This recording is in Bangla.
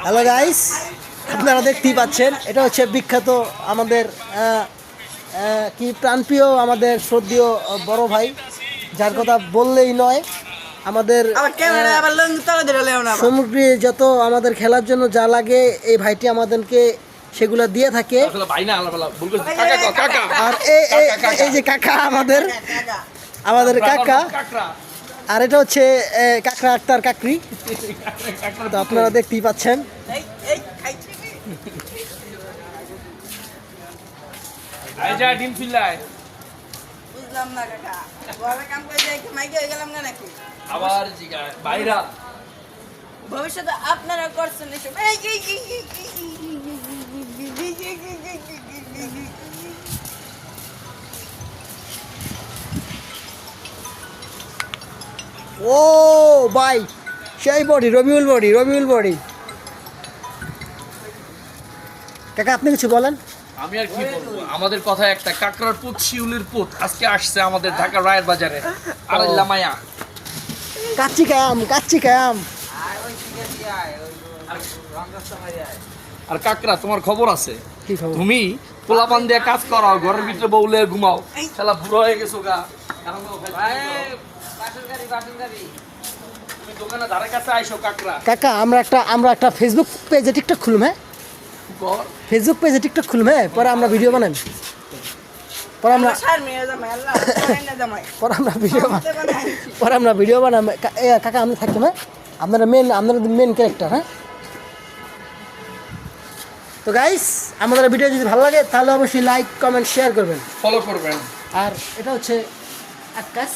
হ্যালো গাইস, আপনারা দেখতেই পাচ্ছেন এটা হচ্ছে বিখ্যাত আমাদের কি প্রাণপ্রিয় আমাদের শ্রদ্ধেয় বড় ভাই, যার কথা বললেই নয়। আমাদের সামগ্রী যত আমাদের খেলার জন্য যা লাগে এই ভাইটি আমাদেরকে সেগুলো দিয়ে থাকে। আর এই যে কাকা আমাদের কাকা, আর এটা হচ্ছে কাকড়া আক্তার কাকরি। তো আপনারা দেখতেই পাচ্ছেন। ভবিষ্যতে আপনারা করছেন এসব। ও ভাই, সেই বডি, রবিউল বডি। কাকা আপনি কিছু বলেন। আমি আর কি বলবো, আমাদের কথা একটা, কাকড়ার পুত শিউলির পুত আজকে আসছে আমাদের ঢাকা রায়ের বাজারে। আর লামায়া কাচ্চি কায়াম। আর কাকড়া, তোমার খবর আছে? কি খবর? তুমি পোলাপান দিয়ে কাজ করো, ঘরের ভিতরে বউলে ঘুমাও, শালা বুড়ো হয়ে গেছো গা। তুমি দোকানে ধারে কাছে আইসো কাকড়া। কাকা আমরা একটা ফেসবুক পেজে টিকটক খুলুম। হ্যাঁ, ফেসবুক পেজে টিকটক খুলুম। হ্যাঁ, পরে আমরা ভিডিও বানাই। পরে আমরা ভিডিও বানাই। কাকা আমরা থাকি না, আপনারা মেন ক্যারেক্টার। হ্যাঁ, তো গাইস, আমাদের ভিডিও যদি ভালো লাগে তাহলে অবশ্যই লাইক, কমেন্ট, শেয়ার করবেন, ফলো করবেন। আর এটা হচ্ছে আকাশ।